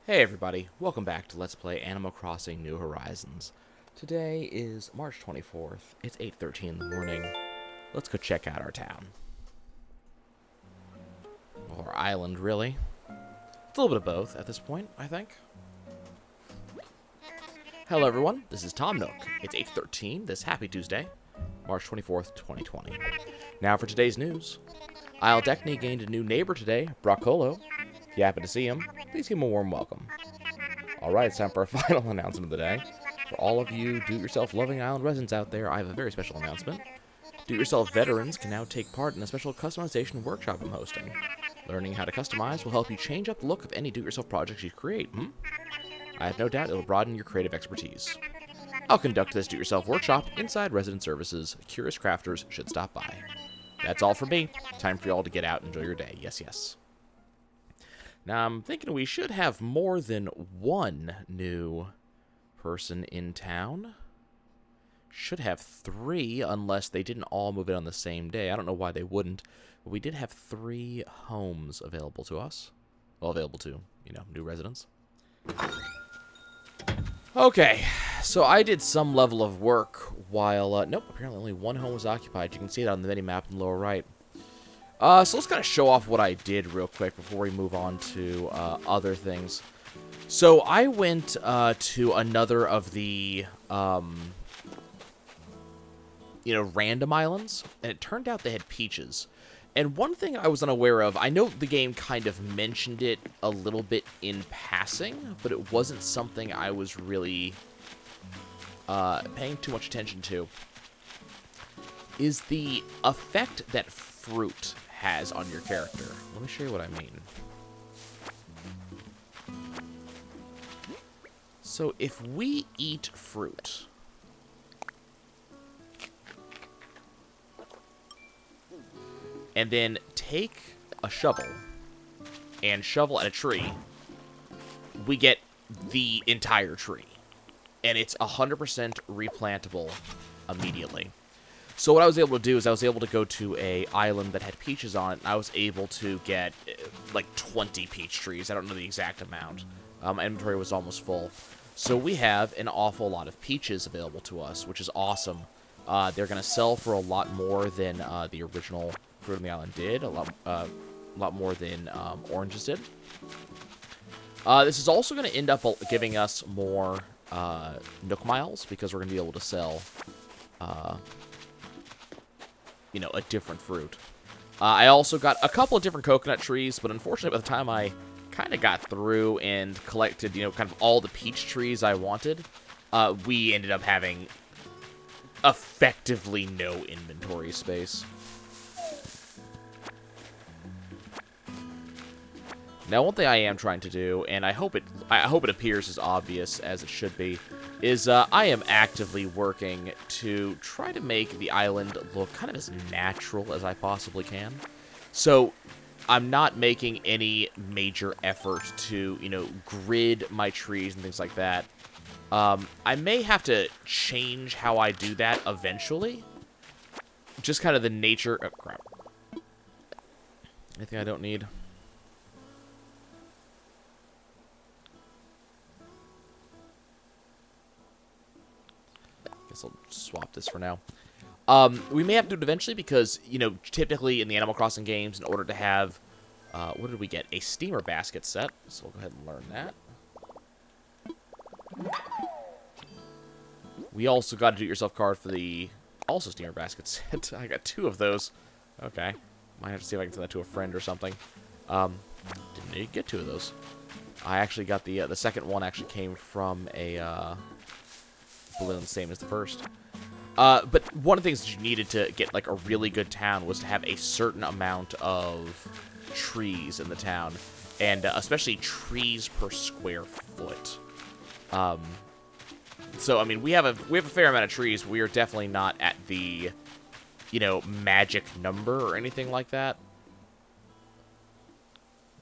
Hey everybody, welcome back to Let's Play Animal Crossing New Horizons. Today is March 24th, it's 8:13 in the morning. Let's go check out our town. Or island, really. It's a little bit of both at this point, I think. Hello everyone, this is Tom Nook. It's 8:13 this happy Tuesday, March 24th, 2020. Now for today's news. Isle Deckney gained a new neighbor today, Broccolo. If you happen to see him, please give him a warm welcome. Alright, it's time for our final announcement of the day. For all of you do-it-yourself loving island residents out there, I have a very special announcement. Do-it-yourself veterans can now take part in a special customization workshop I'm hosting. Learning how to customize will help you change up the look of any do-it-yourself projects you create, I have no doubt it will broaden your creative expertise. I'll conduct this do-it-yourself workshop inside Resident Services. Curious crafters should stop by. That's all for me. Time for y'all to get out and enjoy your day. Yes, yes. Now, I'm thinking we should have more than one new person in town. Should have 3, unless they didn't all move in on the same day. I don't know why they wouldn't, but we did have 3 homes available to us. Well, available to, new residents. Okay, so I did some level of work while, nope, apparently only 1 home was occupied. You can see that on the mini-map in the lower right. So let's kind of show off what I did real quick before we move on to other things. So I went to another of the, random islands, and it turned out they had peaches. And one thing I was unaware of, I know the game kind of mentioned it a little bit in passing, but it wasn't something I was really paying too much attention to, is the effect that fruit has on your character. Let me show you what I mean. So if we eat fruit, and then take a shovel and shovel at a tree, we get the entire tree. And it's 100% replantable immediately. So what I was able to do is I was able to go to a island that had peaches on it, and I was able to get like 20 peach trees. I don't know the exact amount. My inventory was almost full. So we have an awful lot of peaches available to us, which is awesome. They're going to sell for a lot more than the original fruit on the island did. A lot more than oranges did. This is also going to end up giving us more Nook miles, because we're going to be able to sell a different fruit. I also got a couple of different coconut trees, but unfortunately by the time I kind of got through and collected, kind of all the peach trees I wanted, we ended up having effectively no inventory space. Now, one thing I am trying to do, and I hope it appears as obvious as it should be, is I am actively working to try to make the island look kind of as natural as I possibly can. So I'm not making any major effort to, grid my trees and things like that. I may have to change how I do that eventually. Just kind of the nature... Oh, crap. Anything I don't need? I'll swap this for now. We may have to do it eventually because, typically in the Animal Crossing games, in order to have, what did we get? A steamer basket set. So we'll go ahead and learn that. We also got a do-it-yourself card for the also steamer basket set. I got 2 of those. Okay. Might have to see if I can send that to a friend or something. Didn't need to get 2 of those. I actually got the second one actually came from a, balloon, same as the first. But one of the things that you needed to get like a really good town was to have a certain amount of trees in the town, and especially trees per square foot. So I mean, we have a fair amount of trees. We are definitely not at the magic number or anything like that.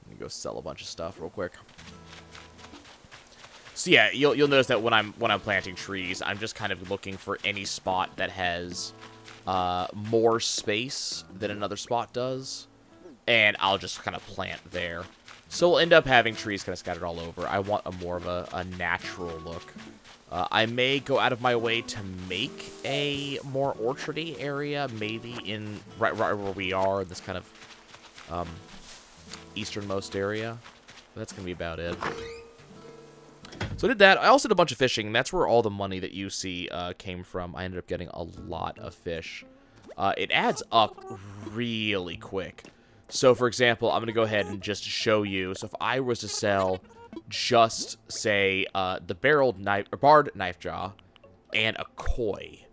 Let me go sell a bunch of stuff real quick. So yeah, you'll notice that when I'm planting trees, I'm just kind of looking for any spot that has more space than another spot does. and I'll just kind of plant there. So we'll end up having trees kind of scattered all over. I want a more of a natural look. I may go out of my way to make a more orchardy area, maybe in right where we are, this kind of easternmost area. But that's going to be about it. So I did that. I also did a bunch of fishing, and that's where all the money that you see came from. I ended up getting a lot of fish. It adds up really quick. So, for example, I'm going to go ahead and just show you. So if I was to sell just, say, the barred knife jaw and a koi,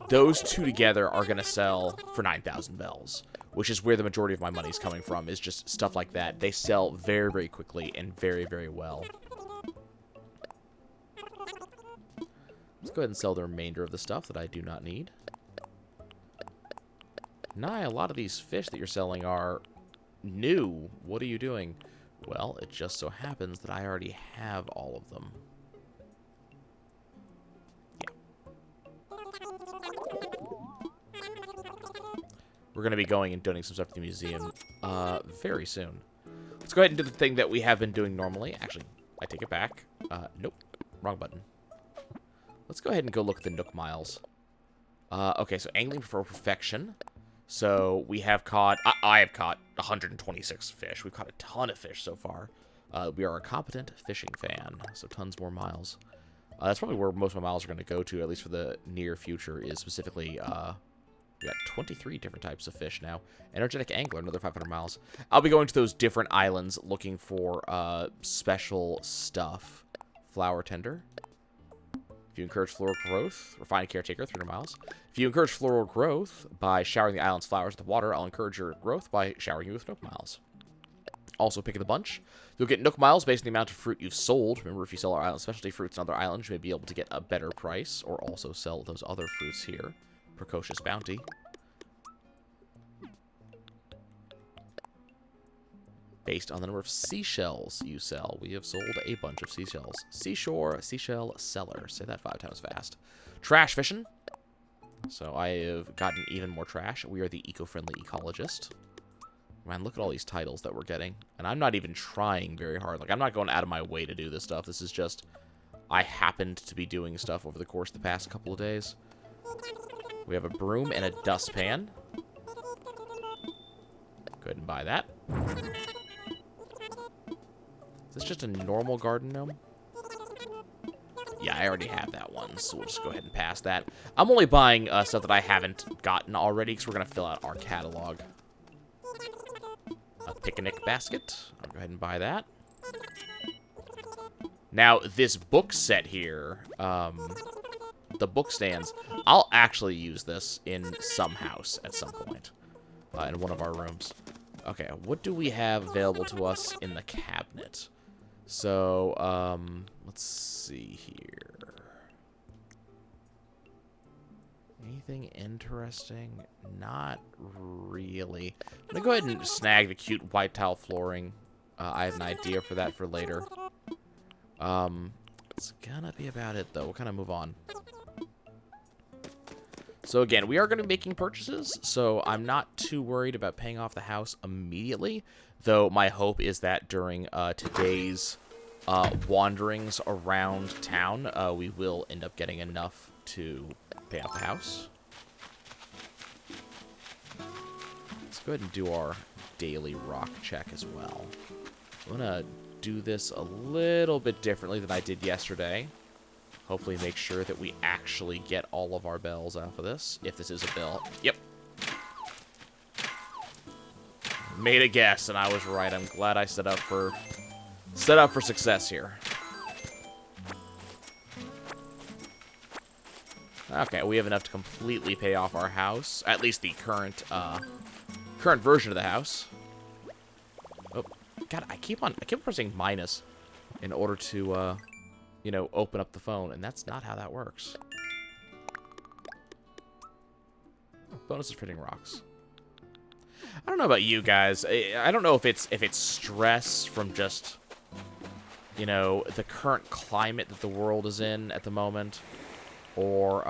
those two together are going to sell for 9,000 bells, which is where the majority of my money is coming from, is just stuff like that. They sell very, very quickly and very, very well. Let's go ahead and sell the remainder of the stuff that I do not need. Nye, a lot of these fish that you're selling are new. What are you doing? Well, it just so happens that I already have all of them. Yeah. We're going to be going and donating some stuff to the museum very soon. Let's go ahead and do the thing that we have been doing normally. Actually, I take it back. Nope. Wrong button. Let's go ahead and go look at the Nook Miles. Okay, so angling for perfection. So we have caught, I have caught 126 fish. We've caught a ton of fish so far. We are a competent fishing fan, so tons more miles. That's probably where most of my miles are going to go to, at least for the near future, is specifically, we got 23 different types of fish now. Energetic angler, another 500 miles. I'll be going to those different islands looking for special stuff. Flower tender. If you encourage floral growth, refine caretaker, 300 miles. If you encourage floral growth by showering the island's flowers with water, I'll encourage your growth by showering you with Nook Miles. Also, pick of the bunch. You'll get Nook Miles based on the amount of fruit you've sold. Remember, if you sell our island specialty fruits on other islands, you may be able to get a better price, or also sell those other fruits here. Precocious Bounty. Based on the number of seashells you sell. We have sold a bunch of seashells. Seashell Seller. Say that 5 times fast. Trash fishing. So I have gotten even more trash. We are the eco-friendly ecologist. Man, look at all these titles that we're getting. And I'm not even trying very hard. Like, I'm not going out of my way to do this stuff. This is just, I happened to be doing stuff over the course of the past couple of days. We have a broom and a dustpan. Go ahead and buy that. Is this just a normal garden gnome? Yeah, I already have that one, so we'll just go ahead and pass that. I'm only buying stuff that I haven't gotten already, because we're going to fill out our catalog. A picnic basket. I'll go ahead and buy that. Now, this book set here, the book stands, I'll actually use this in some house at some point, in one of our rooms. Okay, what do we have available to us in the cabinet? So, let's see here. Anything interesting? Not really. I'm gonna go ahead and snag the cute white tile flooring. I have an idea for that for later. It's gonna be about it, though. We'll kind of move on. So again, we are going to be making purchases, so I'm not too worried about paying off the house immediately, though my hope is that during today's wanderings around town, we will end up getting enough to pay off the house. Let's go ahead and do our daily rock check as well. I'm going to do this a little bit differently than I did yesterday. Hopefully make sure that we actually get all of our bells off of this. If this is a bell. Yep. Made a guess, and I was right. I'm glad I set up for success here. Okay, we have enough to completely pay off our house. At least the current version of the house. Oh, God, I keep pressing minus in order to you know, open up the phone, and that's not how that works. Bonuses for hitting rocks. I don't know about you guys. I don't know if it's stress from just, you know, the current climate that the world is in at the moment, or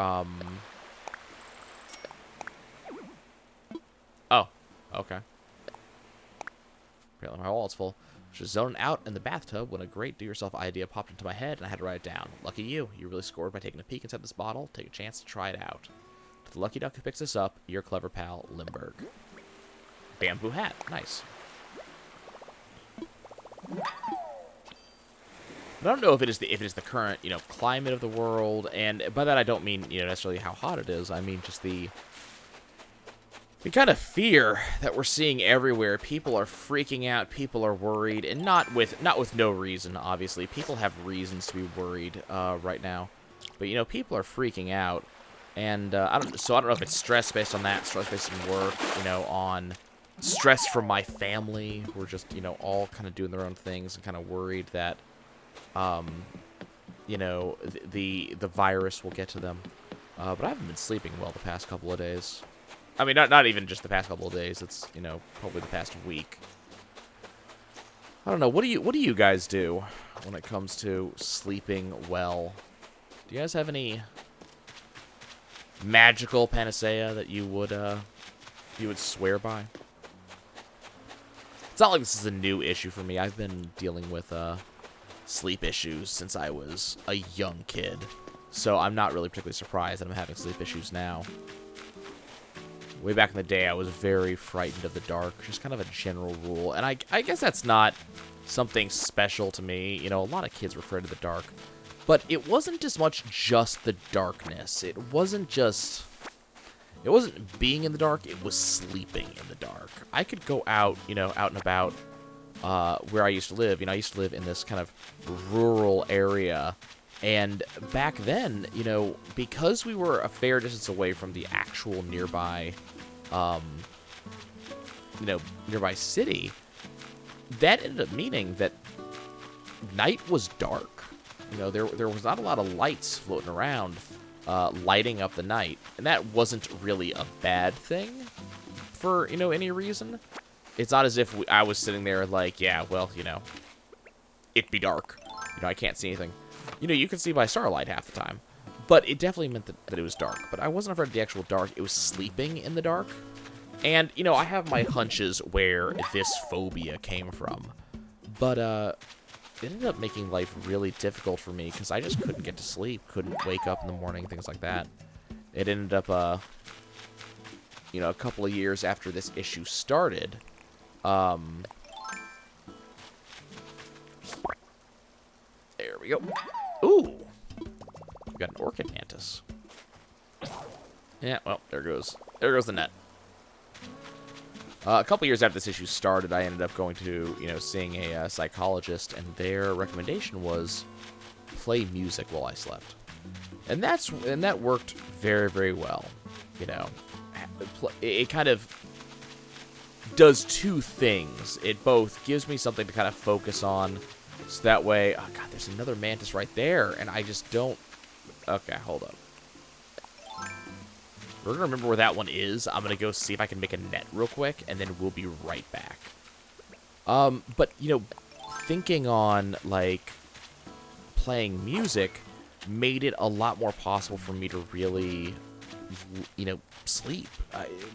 oh, okay. Apparently my wallet's full. I was just zoning out in the bathtub when a great do-yourself idea popped into my head, and I had to write it down. Lucky you. You really scored by taking a peek inside this bottle. Take a chance to try it out. To the lucky duck who picks this up, your clever pal, Limburg. Bamboo hat. Nice. But I don't know if it is the current, climate of the world, and by that I don't mean, necessarily how hot it is. I mean just the kind of fear that we're seeing everywhere. People are freaking out, people are worried, and not with no reason, obviously. People have reasons to be worried right now. But people are freaking out. And I don't know if it's stress based on that, stress based on work, on stress from my family, who are just, all kind of doing their own things and kind of worried that the virus will get to them. But I haven't been sleeping well the past couple of days. I mean, not even just the past couple of days. It's, probably the past week. I don't know. What do you guys do when it comes to sleeping well? Do you guys have any magical panacea that you would swear by? It's not like this is a new issue for me. I've been dealing with sleep issues since I was a young kid. So I'm not really particularly surprised that I'm having sleep issues now. Way back in the day, I was very frightened of the dark, just kind of a general rule. And I guess that's not something special to me. A lot of kids were afraid of the dark. But it wasn't as much just the darkness. It wasn't being in the dark, it was sleeping in the dark. I could go out, out and about where I used to live. I used to live in this kind of rural area. And back then, because we were a fair distance away from the actual nearby, nearby city, that ended up meaning that night was dark. There was not a lot of lights floating around, lighting up the night. And that wasn't really a bad thing for, any reason. It's not as if I was sitting there like, yeah, well, it'd be dark. I can't see anything. You could see by starlight half the time. But it definitely meant that it was dark. But I wasn't afraid of the actual dark. It was sleeping in the dark. And, I have my hunches where this phobia came from. But, it ended up making life really difficult for me because I just couldn't get to sleep. Couldn't wake up in the morning, things like that. It ended up, a couple of years after this issue started, there we go. Ooh! We got an orchid mantis. Yeah, well, there goes the net. A couple years after this issue started, I ended up going to, seeing a psychologist, and their recommendation was play music while I slept. And that worked very, very well. It kind of does two things. It both gives me something to kind of focus on, so that way, oh god, there's another mantis right there, and I just don't. Okay, hold up. We're gonna remember where that one is. I'm gonna go see if I can make a net real quick, and then we'll be right back. But thinking on like playing music made it a lot more possible for me to really, sleep.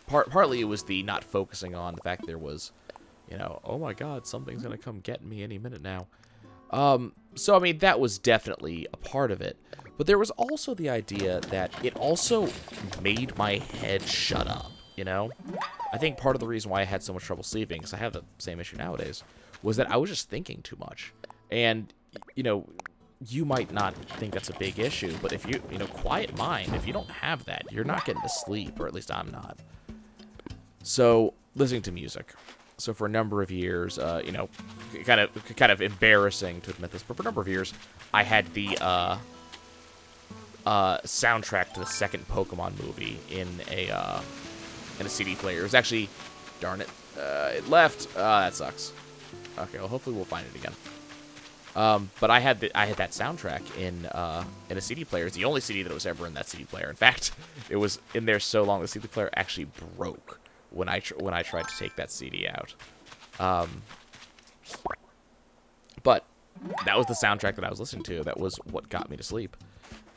Partly it was the not focusing on the fact there was, oh my god, something's gonna come get me any minute now. So I mean that was definitely a part of it. But there was also the idea that it also made my head shut up, I think part of the reason why I had so much trouble sleeping, because I have the same issue nowadays, was that I was just thinking too much. And, you might not think that's a big issue, but if you, quiet mind, if you don't have that, you're not getting to sleep, or at least I'm not. So, listening to music. So for a number of years, kind of embarrassing to admit this, but for a number of years, I had the, soundtrack to the second Pokemon movie in a CD player. It was actually, darn it, it left. That sucks. Okay, well hopefully we'll find it again. But I had that soundtrack in a CD player. It's the only CD that was ever in that CD player. In fact, it was in there so long the CD player actually broke when I tried to take that CD out. But that was the soundtrack that I was listening to. That was what got me to sleep.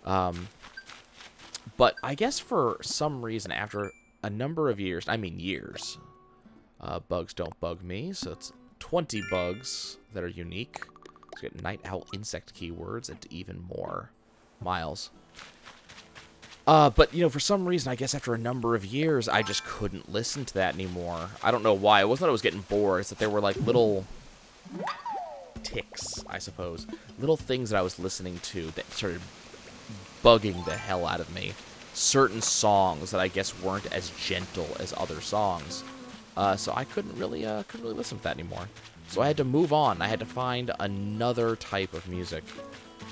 But I guess for some reason, after a number of years, I mean years, bugs don't bug me, so it's 20 bugs that are unique. Let's get night owl insect keywords and even more. Miles. But, you know, for some reason, I guess after a number of years, I just couldn't listen to that anymore. I don't know why. It wasn't that I was getting bored. It's that there were, like, little ticks, I suppose. Little things that I was listening to that started bugging the hell out of me. Certain songs that I guess weren't as gentle as other songs. So I couldn't really listen to that anymore. So I had to move on. I had to find another type of music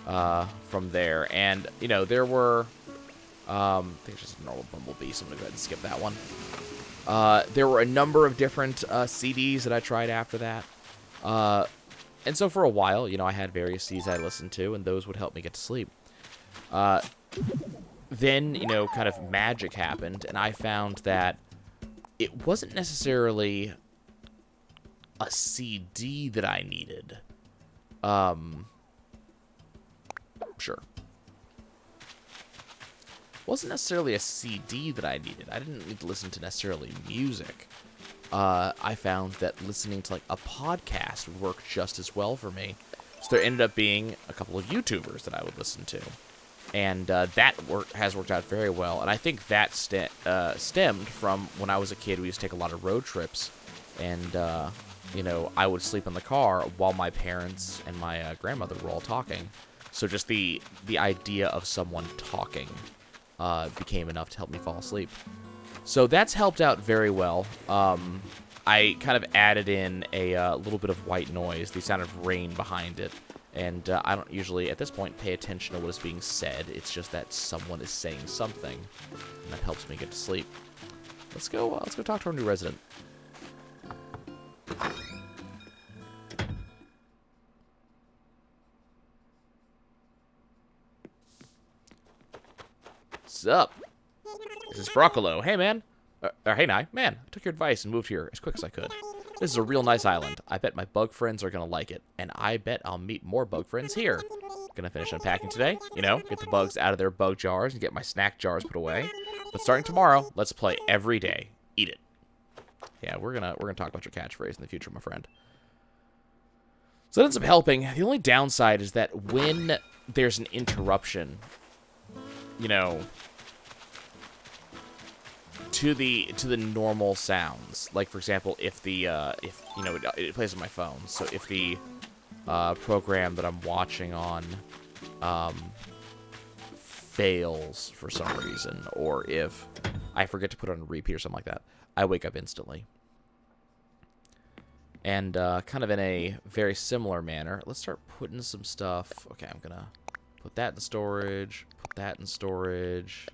from there. And, you know, there were... I think it's just a normal Bumblebee, so I'm going to go ahead and skip that one. There were a number of different CDs that I tried after that. And so for a while, you know, I had various CDs I listened to, and those would help me get to sleep. Then, you know, kind of magic happened, and I found that it wasn't necessarily a CD that I needed. Sure. Wasn't necessarily a CD that I needed. I didn't need to listen to necessarily music. I found that listening to, like, a podcast would work just as well for me. So there ended up being a couple of YouTubers that I would listen to. And that has worked out very well. And I think that stemmed from when I was a kid. We used to take a lot of road trips. And, you know, I would sleep in the car while my parents and my grandmother were all talking. So just the idea of someone talking became enough to help me fall asleep. So that's helped out very well. I kind of added in a little bit of white noise, the sound of rain behind it. And I don't usually, at this point, pay attention to what is being said. It's just that someone is saying something, and that helps me get to sleep. Let's go talk to our new resident. Sup? This is Broccolo. Hey, man. Hey, Nye. Man, I took your advice and moved here as quick as I could. This is a real nice island. I bet my bug friends are going to like it. And I bet I'll meet more bug friends here. Gonna finish unpacking today. You know, get the bugs out of their bug jars and get my snack jars put away. But starting tomorrow, let's play every day. Eat it. Yeah, we're gonna talk about your catchphrase in the future, my friend. So that ends up helping. The only downside is that when there's an interruption, you know, to the normal sounds, like for example, if the if you know it plays on my phone, so if the program that I'm watching on fails for some reason, or if I forget to put it on repeat or something like that, I wake up instantly. And kind of in a very similar manner, let's start putting some stuff. Okay, I'm gonna put that in storage, put that in storage,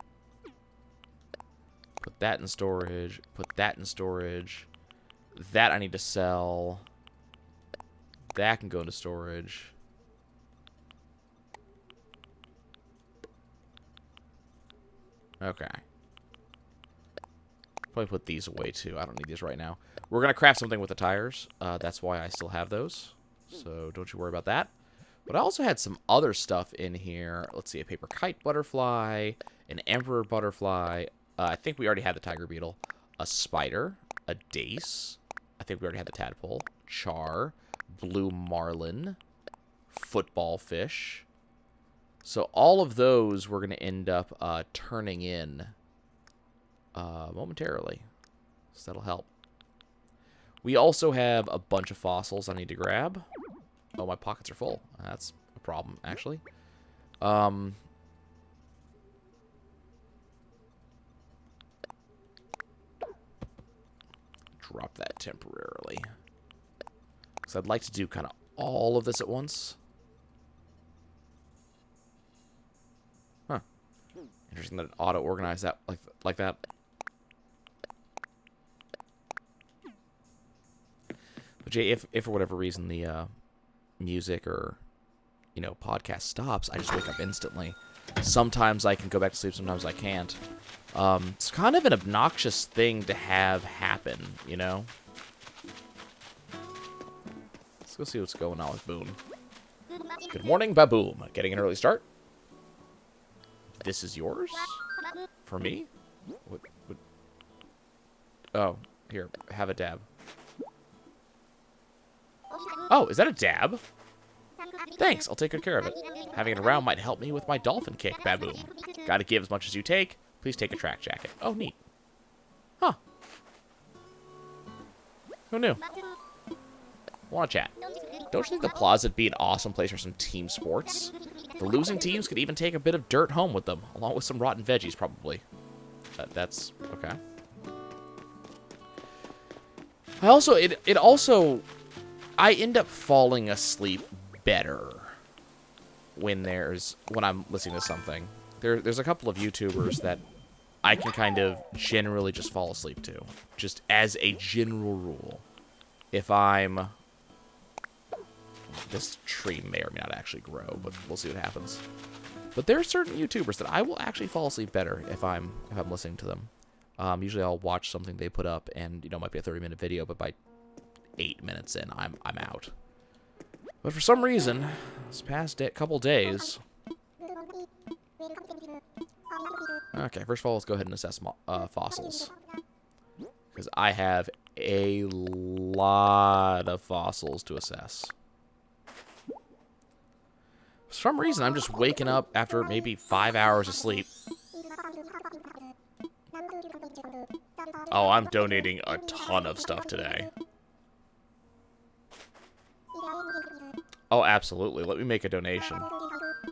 put that in storage, put that in storage. That I need to sell. That can go into storage. Okay. Probably put these away too. I don't need these right now. We're going to craft something with the tires. That's why I still have those. So don't you worry about that. But I also had some other stuff in here. Let's see. A paper kite butterfly. An emperor butterfly. I think we already had the tiger beetle. A spider. A dace. I think we already had the tadpole. Char. Blue marlin. Football fish. So all of those we're going to end up turning in momentarily. So that'll help. We also have a bunch of fossils I need to grab. Oh, my pockets are full. That's a problem, actually. Drop that temporarily. Because I'd like to do kind of all of this at once. Huh. Interesting that it auto-organized that like that. But Jay, if for whatever reason the music or, you know, podcast stops, I just wake up instantly. Sometimes I can go back to sleep, sometimes I can't. It's kind of an obnoxious thing to have happen, you know? Let's go see what's going on with Boom. Good morning, Baboom. Getting an early start? This is yours? For me? What? Oh, here, have a dab. Oh, is that a dab? Thanks, I'll take good care of it. Having it around might help me with my dolphin kick, baboon. Gotta give as much as you take. Please take a track jacket. Oh, neat. Huh. Who knew? Wanna chat. Don't you think the plaza would be an awesome place for some team sports? The losing teams could even take a bit of dirt home with them, along with some rotten veggies, probably. That's okay. I end up falling asleep better when I'm listening to something. There's a couple of YouTubers that I can kind of generally just fall asleep to, just as a general rule. If I'm... This tree may or may not actually grow, but we'll see what happens. But there are certain YouTubers that I will actually fall asleep better if I'm listening to them. Usually I'll watch something they put up, and it might be a 30-minute video, but by 8 minutes in, I'm out. But for some reason, this past couple days... Okay, first of all, let's go ahead and assess fossils. Because I have a lot of fossils to assess. For some reason, I'm just waking up after maybe 5 hours of sleep. Oh, I'm donating a ton of stuff today. Oh, absolutely. Let me make a donation.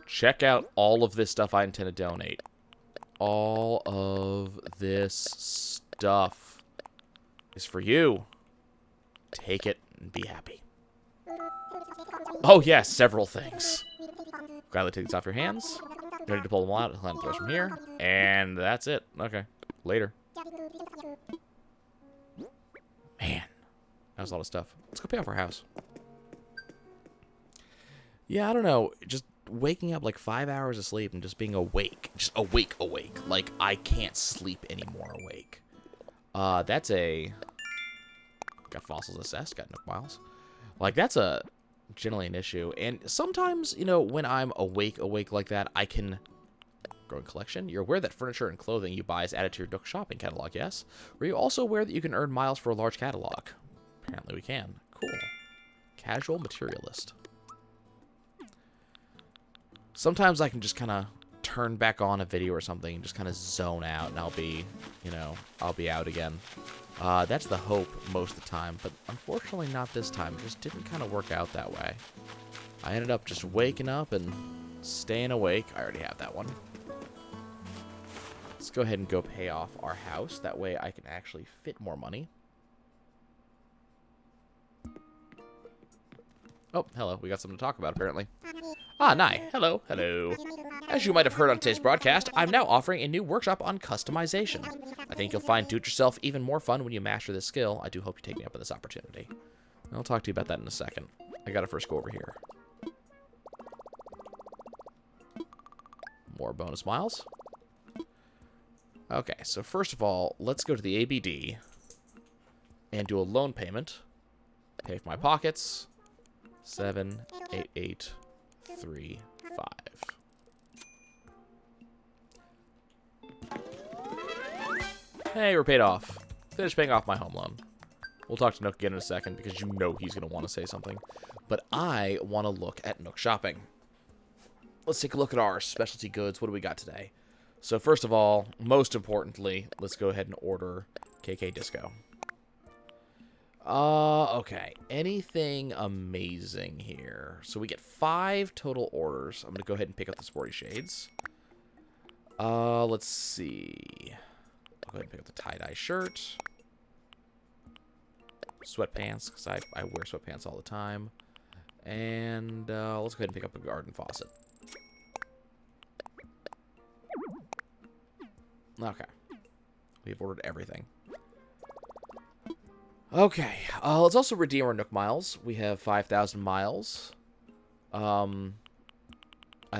Check out all of this stuff I intend to donate. All of this stuff is for you. Take it and be happy. Oh, yes, several things. Gladly take these off your hands. Ready to pull them out. Land throws from here. And that's it. Okay. Later. Man. That was a lot of stuff. Let's go pay off our house. Yeah, I don't know. Just waking up like 5 hours of sleep and just being awake. Just awake. Like, I can't sleep anymore awake. That's a... Got fossils assessed. Got Nook Miles. Like, that's generally an issue. And sometimes, you know, when I'm awake like that, I can... Growing collection. You're aware that furniture and clothing you buy is added to your Nook shopping catalog, yes? Were you also aware that you can earn miles for a large catalog? Apparently we can. Cool. Casual Materialist. Sometimes I can just kind of turn back on a video or something and just kind of zone out, and I'll be, you know, I'll be out again. That's the hope most of the time, but unfortunately not this time. It just didn't kind of work out that way. I ended up just waking up and staying awake. I already have that one. Let's go ahead and go pay off our house. That way I can actually fit more money. Oh, hello. We got something to talk about, apparently. Ah, Nye. Hello. Hello. As you might have heard on today's broadcast, I'm now offering a new workshop on customization. I think you'll find do-it-yourself even more fun when you master this skill. I do hope you take me up on this opportunity. I'll talk to you about that in a second. I gotta first go over here. More bonus miles. Okay, so first of all, let's go to the ABD and do a loan payment. Pay for my pockets. 7, 8, 8, 3, 5. Hey, we're paid off. Finished paying off my home loan. We'll talk to Nook again in a second because you know he's going to want to say something. But I want to look at Nook shopping. Let's take a look at our specialty goods. What do we got today? So first of all, most importantly, let's go ahead and order KK Disco. Okay. Anything amazing here? So we get 5 total orders. I'm going to go ahead and pick up the Sporty Shades. Let's see. I'll go ahead and pick up the tie-dye shirt. Sweatpants, because I wear sweatpants all the time. And, let's go ahead and pick up a garden faucet. Okay. We've ordered everything. Okay, let's also redeem our Nook Miles. We have 5,000 miles. I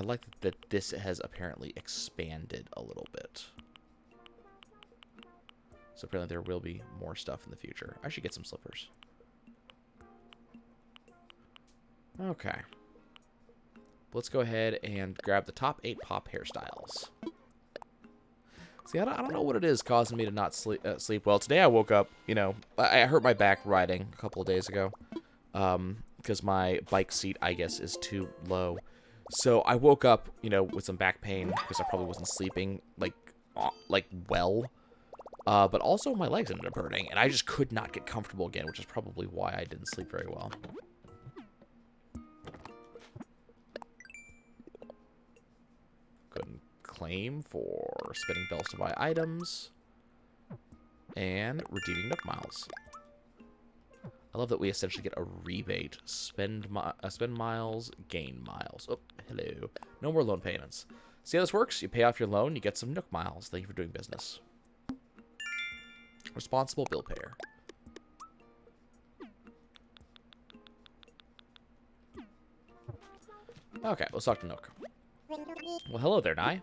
like that this has apparently expanded a little bit. So apparently there will be more stuff in the future. I should get some slippers. Okay. Let's go ahead and grab the top 8 pop hairstyles. See, I don't know what it is causing me to not sleep well. Today I woke up, you know, I hurt my back riding a couple of days ago. because my bike seat, I guess, is too low. So I woke up, you know, with some back pain because I probably wasn't sleeping like well. But also my legs ended up hurting, and I just could not get comfortable again, which is probably why I didn't sleep very well. Couldn't claim for spinning bells to buy items and redeeming Nook miles. I love that we essentially get a rebate. Spend miles, gain miles. Oh, hello. No more loan payments. See how this works? You pay off your loan, you get some Nook miles. Thank you for doing business. Responsible bill payer. Okay, let's talk to Nook. Well, hello there, Nye.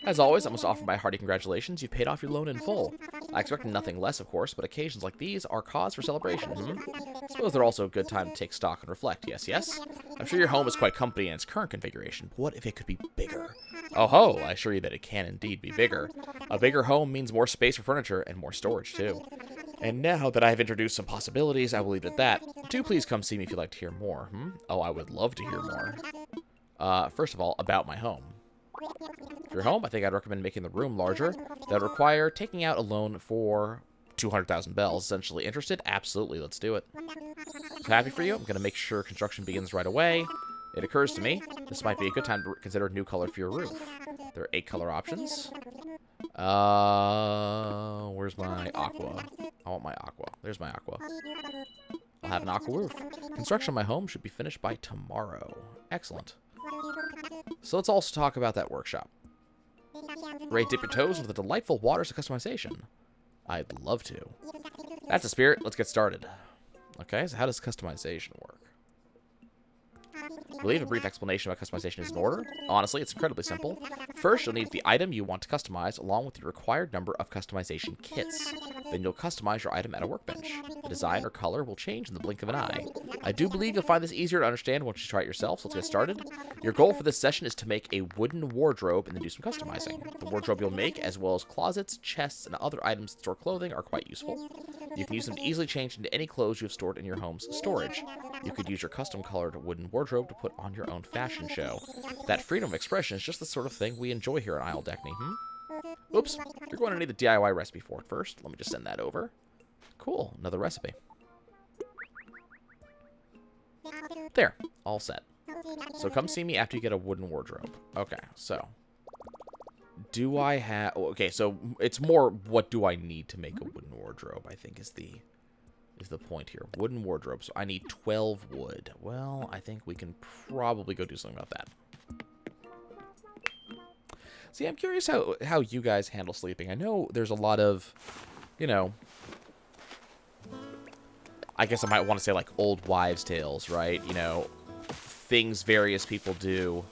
As always, I must offer my hearty congratulations. You've paid off your loan in full. I expect nothing less, of course, but occasions like these are cause for celebration. I suppose they're also a good time to take stock and reflect. Yes, yes? I'm sure your home is quite comfy in its current configuration, but what if it could be bigger? Oh ho, I assure you that it can indeed be bigger. A bigger home means more space for furniture and more storage, too. And now that I have introduced some possibilities, I will leave it at that. Do please come see me if you'd like to hear more. Oh, I would love to hear more. First of all, about my home. For your home, I think I'd recommend making the room larger. That would require taking out a loan for 200,000 bells. Essentially interested? Absolutely, let's do it. So happy for you. I'm going to make sure construction begins right away. It occurs to me, this might be a good time to consider a new color for your roof. There are 8 color options. Where's my aqua? I want my aqua. There's my aqua. I'll have an aqua roof. Construction of my home should be finished by tomorrow. Excellent. So let's also talk about that workshop. Ready to dip your toes into the delightful waters of customization? I'd love to. That's the spirit. Let's get started. Okay, so how does customization work? I believe a brief explanation about customization is in order. Honestly, it's incredibly simple. First, you'll need the item you want to customize, along with the required number of customization kits. Then you'll customize your item at a workbench. The design or color will change in the blink of an eye. I do believe you'll find this easier to understand once you try it yourself, so let's get started. Your goal for this session is to make a wooden wardrobe and then do some customizing. The wardrobe you'll make, as well as closets, chests, and other items that store clothing, are quite useful. You can use them to easily change into any clothes you have stored in your home's storage. You could use your custom-colored wooden wardrobe to put on your own fashion show. That freedom of expression is just the sort of thing we enjoy here at Untitled Chapter, Oops, you're going to need the DIY recipe for it first. Let me just send that over. Cool, another recipe. There, all set. So come see me after you get a wooden wardrobe. Okay, so do I have... Okay, so it's more what do I need to make a wooden wardrobe, I think is the point here. Wooden wardrobe. So I need 12 wood. Well, I think we can probably go do something about that. See, I'm curious how you guys handle sleeping. I know there's a lot of, you know, I guess I might want to say like old wives' tales, right? You know, things various people do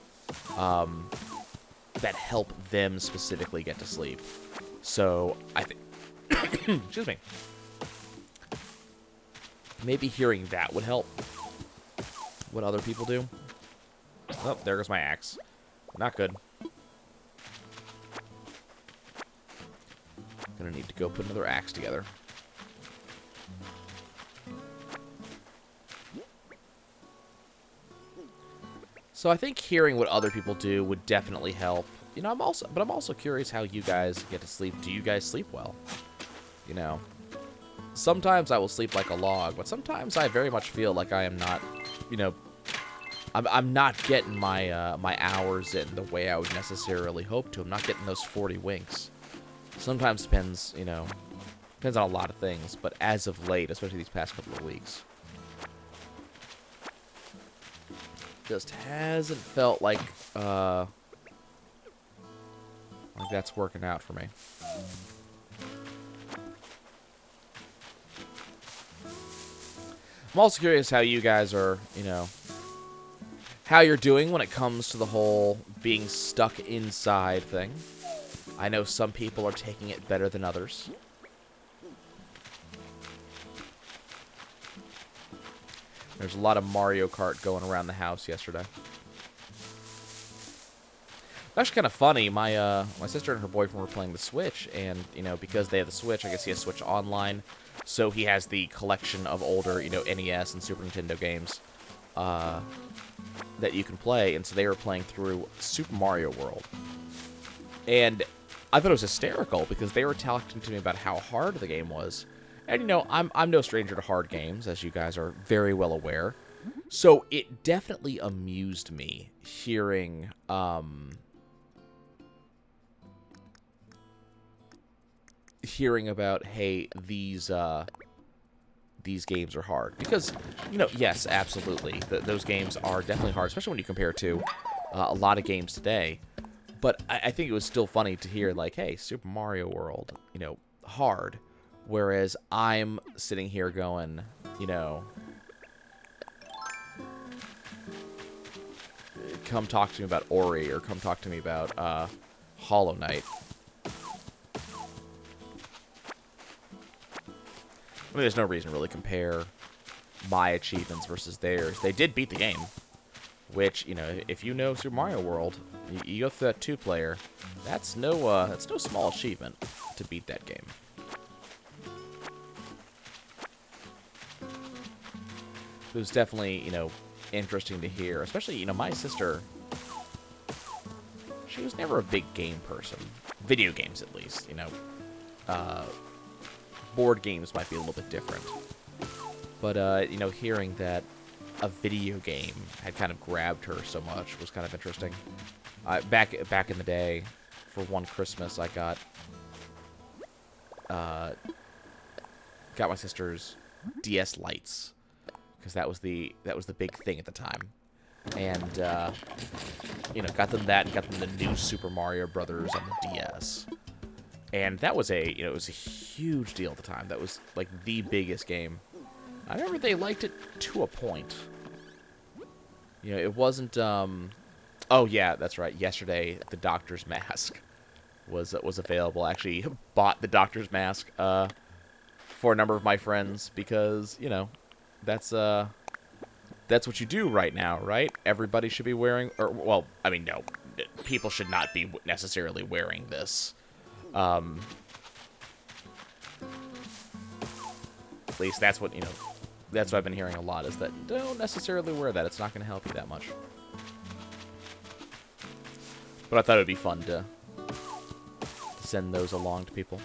that help them specifically get to sleep. So I think, excuse me, maybe hearing that would help. What other people do. Oh, there goes my axe. Not good. Gonna need to go put another axe together. So I think hearing what other people do would definitely help. You know, I'm also curious how you guys get to sleep. Do you guys sleep well? You know, sometimes I will sleep like a log, but sometimes I very much feel like I am not, you know, I'm not getting my my hours in the way I would necessarily hope to. I'm not getting those 40 winks. Sometimes depends, you know, depends on a lot of things, but as of late, especially these past couple of weeks, just hasn't felt like that's working out for me. I'm also curious how you guys are, you know, how you're doing when it comes to the whole being stuck inside thing. I know some people are taking it better than others. There's a lot of Mario Kart going around the house yesterday. It's actually kind of funny. My sister and her boyfriend were playing the Switch, and, you know, because they have the Switch, I guess he has Switch Online, so he has the collection of older, you know, NES and Super Nintendo games. that you can play, and so they were playing through Super Mario World. And I thought it was hysterical because they were talking to me about how hard the game was. And, you know, I'm no stranger to hard games, as you guys are very well aware. So it definitely amused me hearing, hearing about, hey, these games are hard. Because, you know, yes, absolutely, those games are definitely hard, especially when you compare to a lot of games today. But I think it was still funny to hear, like, hey, Super Mario World, you know, hard. Whereas I'm sitting here going, you know, come talk to me about Ori, or come talk to me about Hollow Knight. I mean, there's no reason to really compare my achievements versus theirs. They did beat the game, which, you know, if you know Super Mario World, you go through that 2-player, that's no small achievement to beat that game. It was definitely, you know, interesting to hear, especially, you know, my sister, she was never a big game person. Video games, at least, you know. Board games might be a little bit different. But, you know, hearing that a video game had kind of grabbed her so much was kind of interesting. Back in the day, for one Christmas, I got my sister's DS Lights, because that was the big thing at the time. And you know, got them that, and got them the new Super Mario Brothers on the DS. And that was it was a huge deal at the time. That was like the biggest game. I remember they liked it to a point. You know, it wasn't oh yeah, that's right. Yesterday the Doctor's Mask was available. I actually bought the Doctor's Mask for a number of my friends because, you know, that's what you do right now, right? Everybody should be wearing, or, well, I mean, no, people should not be necessarily wearing this. At least that's what, you know, that's what I've been hearing a lot, is that don't necessarily wear that. It's not going to help you that much. But I thought it would be fun to send those along to people.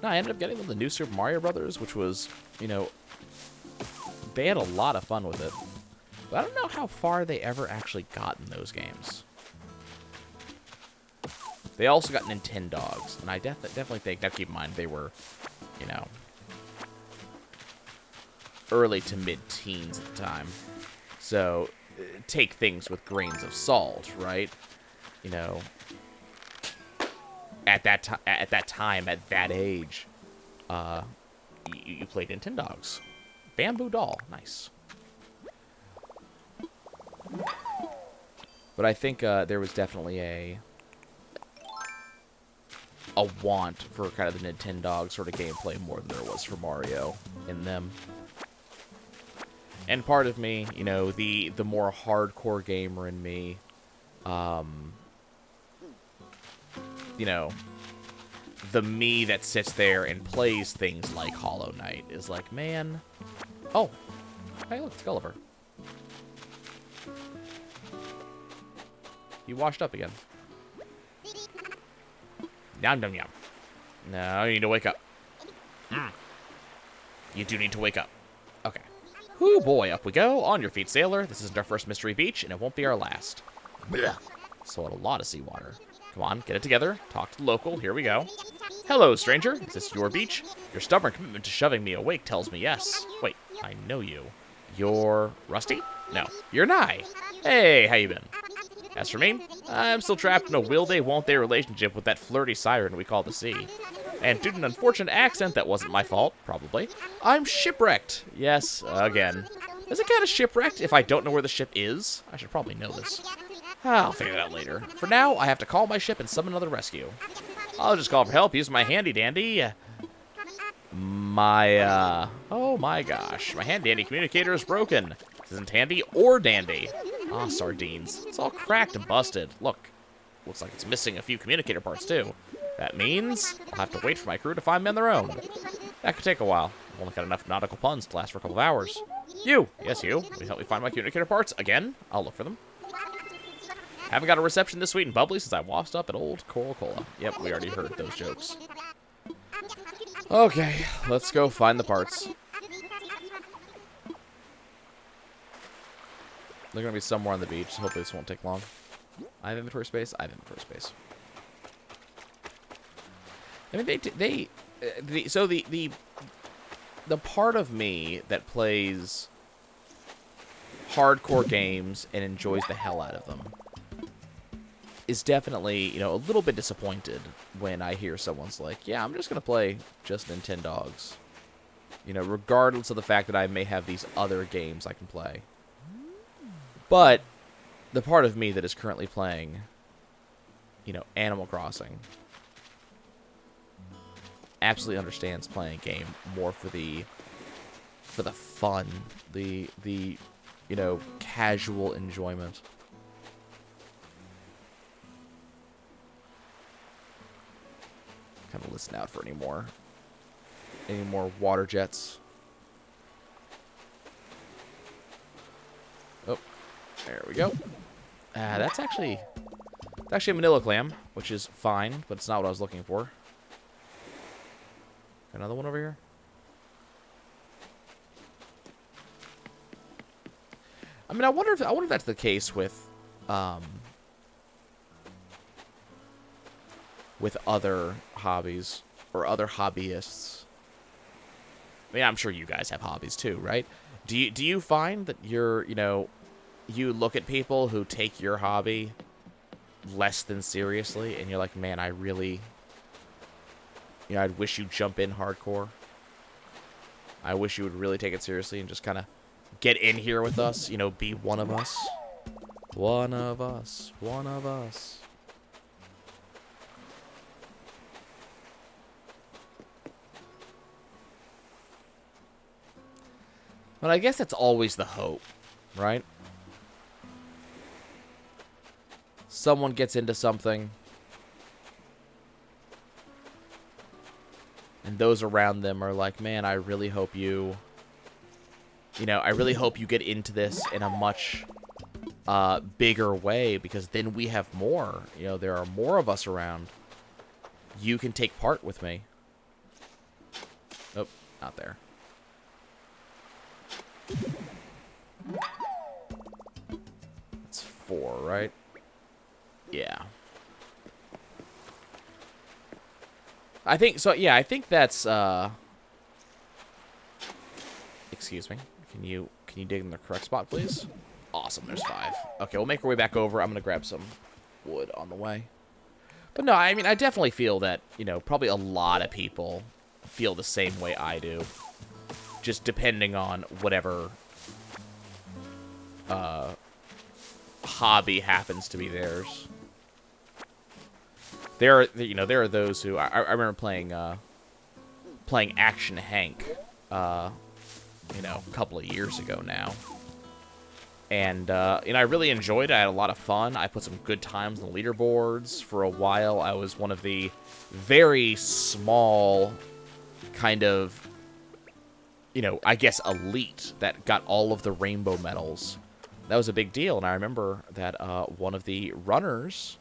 No, I ended up getting them the new Super Mario Brothers, which was, you know, they had a lot of fun with it. But I don't know how far they ever actually got in those games. They also got Nintendogs, and I definitely think, now keep in mind, they were, you know, early to mid-teens at the time. So, take things with grains of salt, right? You know, at that time, at that age, you played Nintendogs. Bamboo Doll, nice. But I think there was definitely a want for kind of the Nintendog sort of gameplay more than there was for Mario in them. And part of me, you know, the more hardcore gamer in me, you know, the me that sits there and plays things like Hollow Knight is like, man, oh, hey, look, it's Gulliver. You washed up again. Yum, yum, yum. No, you need to wake up. You do need to wake up. Okay. Whoo, boy, up we go. On your feet, sailor. This isn't our first mystery beach, and it won't be our last. Blech. Swallowed a lot of seawater. Come on, get it together. Talk to the local. Here we go. Hello, stranger. Is this your beach? Your stubborn commitment to shoving me awake tells me yes. Wait, I know you. You're Rusty? No, you're Nye. Hey, how you been? As for me, I'm still trapped in a will-they, won't-they relationship with that flirty siren we call the sea. And due to an unfortunate accident that wasn't my fault, probably, I'm shipwrecked. Yes, again. Is it kind of shipwrecked if I don't know where the ship is? I should probably know this. I'll figure that out later. For now, I have to call my ship and summon another rescue. I'll just call for help using my handy-dandy... oh my gosh. My handy-dandy communicator is broken. This isn't handy or dandy. Ah, sardines. It's all cracked and busted. Look. Looks like it's missing a few communicator parts, too. That means I'll have to wait for my crew to find them on their own. That could take a while. I've only got enough nautical puns to last for a couple of hours. You! Yes, you. Will you help me find my communicator parts? Again? I'll look for them. Haven't got a reception this sweet and bubbly since I washed up at old Coral Cola. Yep, we already heard those jokes. Okay, let's go find the parts. They're going to be somewhere on the beach, so hopefully this won't take long. I have inventory space. I have inventory space. I mean, so the part of me that plays hardcore games and enjoys the hell out of them is definitely, you know, a little bit disappointed when I hear someone's like, yeah, I'm just going to play just Nintendogs. You know, regardless of the fact that I may have these other games I can play. But the part of me that is currently playing, you know, Animal Crossing absolutely understands playing a game more for the fun, the you know, casual enjoyment. Kind of listen out for any more water jets. Oh, there we go. That's actually a manila clam, which is fine, but it's not what I was looking for. Another one over here. I mean, I wonder if that's the case with other hobbies or other hobbyists. I mean, I'm sure you guys have hobbies too, right? Do you find that you look at people who take your hobby less than seriously, and you're like, man, I really, I'd wish you'd jump in hardcore. I wish you would really take it seriously and just kind of get in here with us, be one of us. One of us. One of us. But I guess that's always the hope, right? Someone gets into something, and those around them are like, man, I really hope you get into this in a much bigger way, because then we have more. There are more of us around. You can take part with me. Oh, not there. It's 4, right? Yeah. I think so. Yeah, I think that's excuse me. Can you dig in the correct spot, please? Awesome. There's 5. Okay, we'll make our way back over. I'm gonna grab some wood on the way. But no, I mean, I definitely feel that probably a lot of people feel the same way I do. Just depending on whatever hobby happens to be theirs. There are those who I remember playing Action Hank, a couple of years ago now, and I really enjoyed it. I had a lot of fun. I put some good times on the leaderboards. For a while, I was one of the very small kind of, I guess elite that got all of the rainbow medals. That was a big deal, and I remember that one of the runners,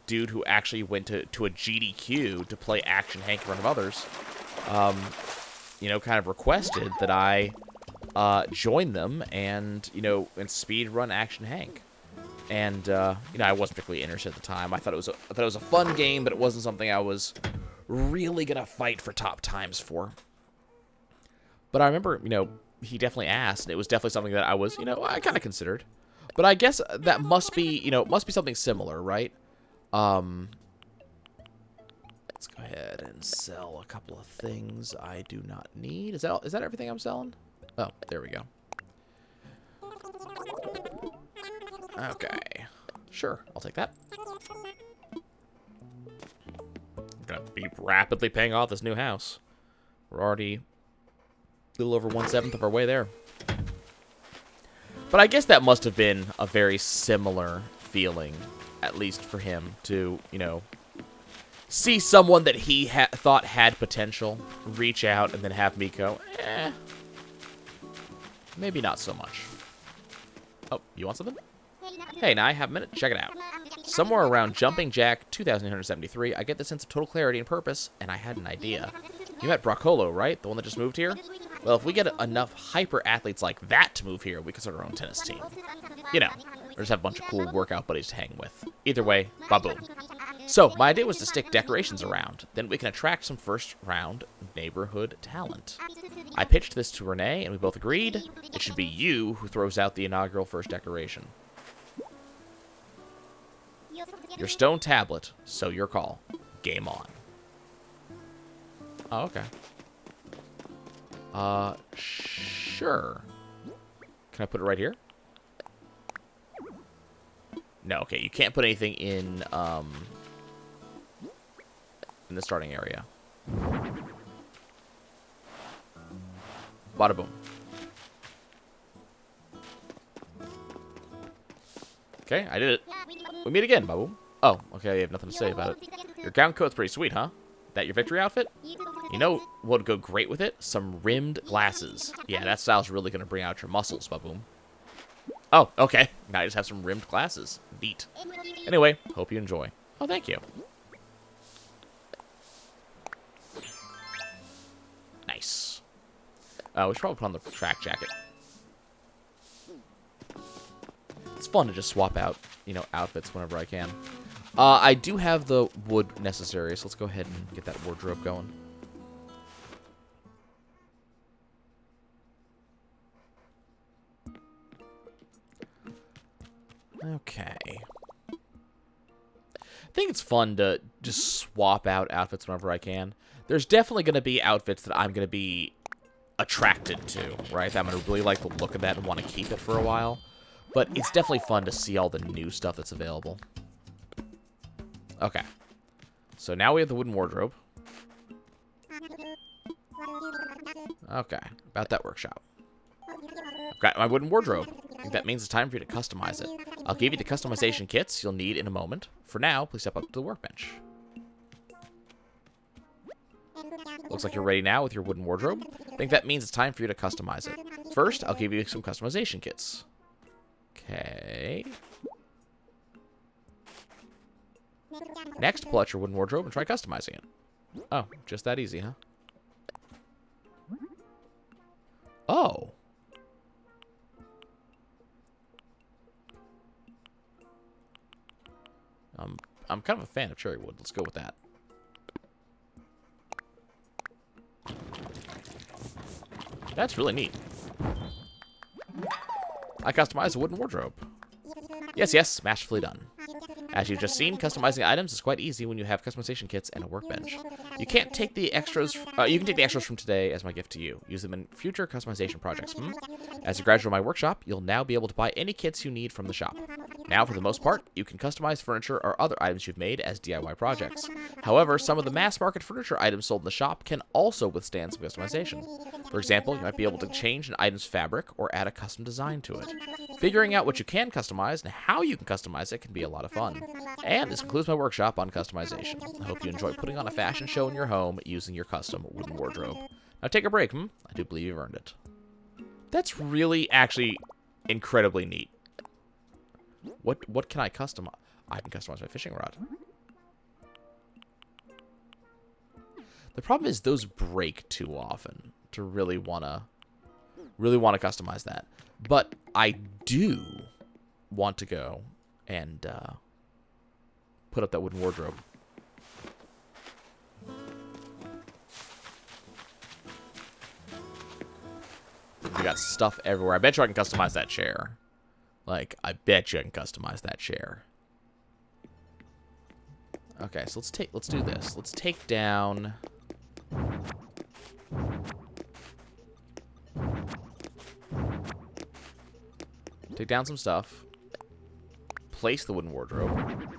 dude who actually went to a GDQ to play Action Hank in front of others, kind of requested that I join them and speed run Action Hank. And I wasn't particularly interested at the time. I thought it was a fun game, but it wasn't something I was really gonna fight for top times for. But I remember, he definitely asked, and it was definitely something that I was, I kind of considered. But I guess that must be, must be something similar, right? Let's go ahead and sell a couple of things I do not need. Is that everything I'm selling? Oh, there we go. Okay. Sure, I'll take that. I'm gonna be rapidly paying off this new house. We're already a little over 1/7 of our way there. But I guess that must have been a very similar feeling, at least for him, to, see someone that he thought had potential, reach out, and then have me go, eh. maybe not so much. Oh, you want something? Hey, now I have a minute. Check it out. Somewhere around Jumping Jack 2873, I get the sense of total clarity and purpose, and I had an idea. You met Brocolo, right? The one that just moved here? Well, if we get enough hyper-athletes like that to move here, we can start our own tennis team. You know, or just have a bunch of cool workout buddies to hang with. Either way, baboom. So, my idea was to stick decorations around. Then we can attract some first-round neighborhood talent. I pitched this to Renee, and we both agreed it should be you who throws out the inaugural first decoration. Your stone tablet, so your call. Game on. Oh, okay. Sure. Can I put it right here? No, okay, you can't put anything in the starting area. Bada boom. Okay, I did it. We meet again, baboom. Oh, okay, you have nothing to say about it. Your gown coat's pretty sweet, huh? That your victory outfit? You know what would go great with it? Some rimmed glasses. Yeah, that style's really gonna bring out your muscles, baboom. Oh, okay. Now I just have some rimmed glasses. Neat. Anyway, hope you enjoy. Oh, thank you. Nice. We should probably put on the track jacket. It's fun to just swap out, you know, outfits whenever I can. I do have the wood necessary, so let's go ahead and get that wardrobe going. Okay. I think it's fun to just swap out outfits whenever I can. There's definitely going to be outfits that I'm going to be attracted to, right? That I'm going to really like the look of that and want to keep it for a while. But it's definitely fun to see all the new stuff that's available. Okay. So now we have the wooden wardrobe. Okay. About that workshop. I've got my wooden wardrobe. I think that means it's time for you to customize it. I'll give you the customization kits you'll need in a moment. For now, please step up to the workbench. Looks like you're ready now with your wooden wardrobe. I think that means it's time for you to customize it. First, I'll give you some customization kits. Okay. Next, pull out your wooden wardrobe and try customizing it. Oh, just that easy, huh? Oh. I'm kind of a fan of cherry wood. Let's go with that. That's really neat. I customized a wooden wardrobe. Yes, yes, masterfully done. As you've just seen, customizing items is quite easy when you have customization kits and a workbench. You can take the extras from today as my gift to you. Use them in future customization projects. As you graduate my workshop, you'll now be able to buy any kits you need from the shop. Now, for the most part, you can customize furniture or other items you've made as DIY projects. However, some of the mass-market furniture items sold in the shop can also withstand some customization. For example, you might be able to change an item's fabric or add a custom design to it. Figuring out what you can customize and how you can customize it can be a lot of fun. And this concludes my workshop on customization. I hope you enjoy putting on a fashion show in your home using your custom wooden wardrobe. Now take a break, I do believe you've earned it. That's really, actually, incredibly neat. What can I customize? I can customize my fishing rod. The problem is those break too often to really wanna customize that. But I do want to go and put up that wooden wardrobe. We got stuff everywhere. I bet you I can customize that chair. Like, I bet you I can customize that chair. Okay, so let's do this. Let's take down some stuff. Place the wooden wardrobe.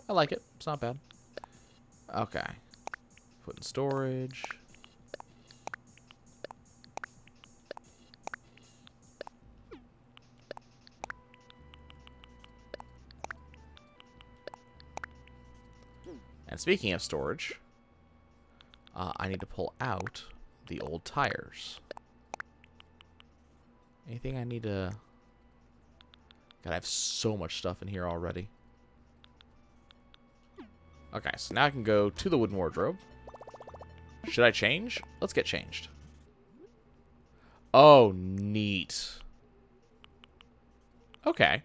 I like it. It's not bad. Okay. Put in storage. And speaking of storage, I need to pull out the old tires. Anything I need to... God, I have so much stuff in here already. Okay, so now I can go to the wooden wardrobe. Should I change? Let's get changed. Oh, neat. Okay.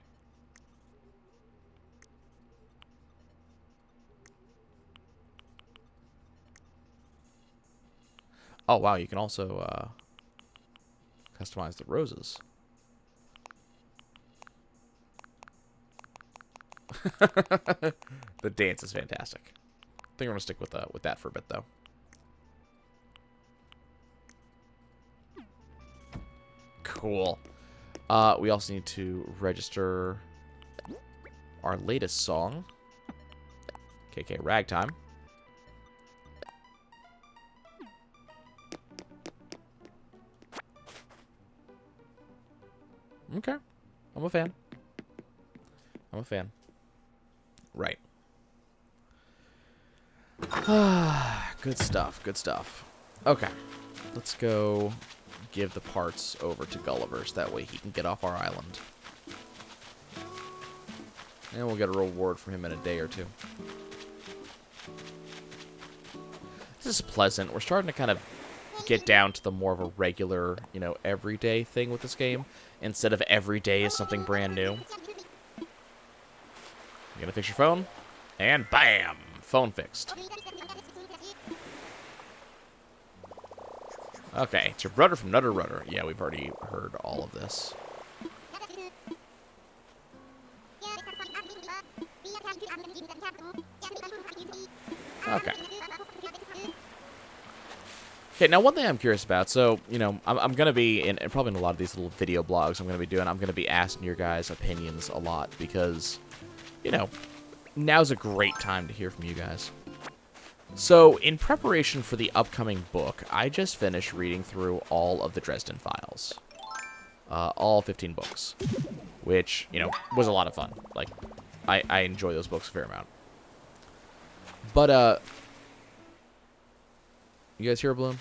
Oh, wow, you can also customize the roses. The dance is fantastic. I think I'm going to stick with that for a bit, though. Cool. We also need to register our latest song. KK Ragtime. Okay. I'm a fan. I'm a fan. Right. Good stuff. Good stuff. Okay. Let's go give the parts over to Gulliver's. That way he can get off our island. And we'll get a reward from him in a day or two. This is pleasant. We're starting to kind of get down to the more of a regular, you know, everyday thing with this game. Instead of every day is something brand new. You gonna fix your phone? And bam! Phone fixed. Okay, it's your brother from Nutter Rudder. Yeah, we've already heard all of this. Okay. Okay, now one thing I'm curious about, so, you know, I'm going to be, and probably in a lot of these little video blogs I'm going to be doing, I'm going to be asking your guys' opinions a lot, because, you know, now's a great time to hear from you guys. So, in preparation for the upcoming book, I just finished reading through all of the Dresden Files. All 15 books. Which, you know, was a lot of fun. Like, I enjoy those books a fair amount. But, you guys hear a balloon?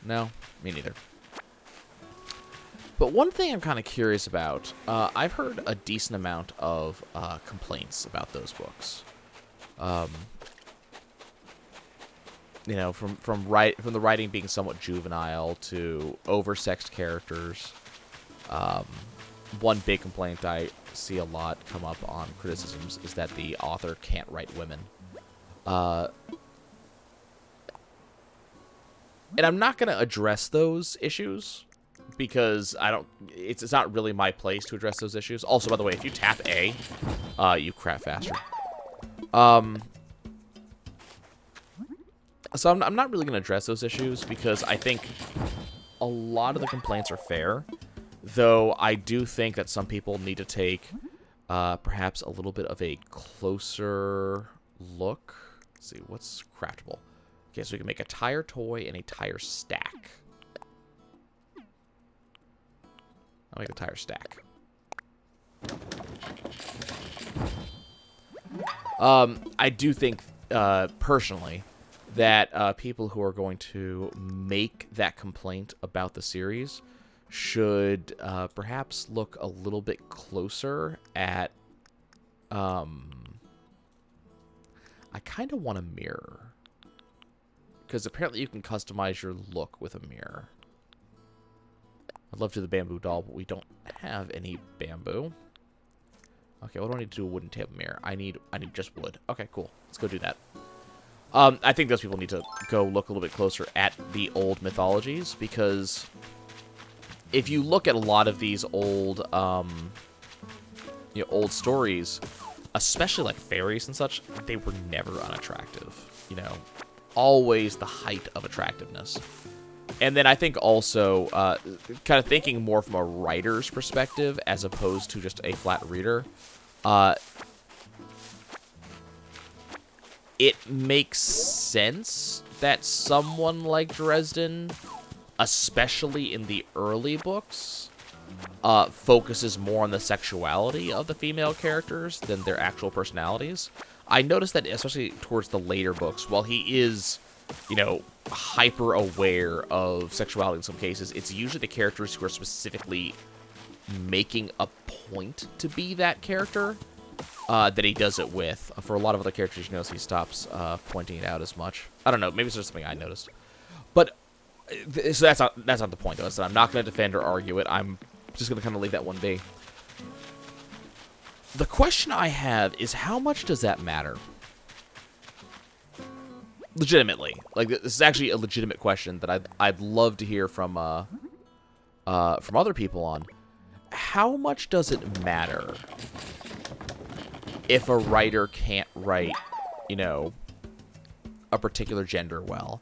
No? Me neither. But one thing I'm kind of curious about, I've heard a decent amount of complaints about those books. You know, from the writing being somewhat juvenile to oversexed characters. One big complaint I see a lot come up on criticisms is that the author can't write women. And I'm not going to address those issues because it's not really my place to address those issues. Also, by the way, if you tap A, you crap faster. So I'm not really going to address those issues because I think a lot of the complaints are fair, though I do think that some people need to take perhaps a little bit of a closer look. Let's see, what's craftable? Okay, so we can make a tire toy and a tire stack. I'll make a tire stack. I do think, personally, that people who are going to make that complaint about the series should perhaps look a little bit closer at... I kind of want a mirror. Because apparently you can customize your look with a mirror. I'd love to do the bamboo doll, but we don't have any bamboo. Okay, what do I need to do a wooden table mirror? I need just wood. Okay, cool. Let's go do that. I think those people need to go look a little bit closer at the old mythologies, because if you look at a lot of these old, old stories, especially like fairies and such, they were never unattractive. You know, always the height of attractiveness. And then I think also, kind of thinking more from a writer's perspective as opposed to just a flat reader, it makes sense that someone like Dresden, especially in the early books, focuses more on the sexuality of the female characters than their actual personalities. I noticed that especially towards the later books, while he is, you know, hyper aware of sexuality in some cases, it's usually the characters who are specifically making a point to be that character that he does it with. For a lot of other characters, you notice he stops pointing it out as much. I don't know. Maybe it's just something I noticed. But so that's not the point, though. So I'm not going to defend or argue it. I'm just going to kind of leave that one be. The question I have is, how much does that matter? Legitimately, like, this is actually a legitimate question that I'd love to hear from other people on. How much does it matter if a writer can't write, you know, a particular gender well,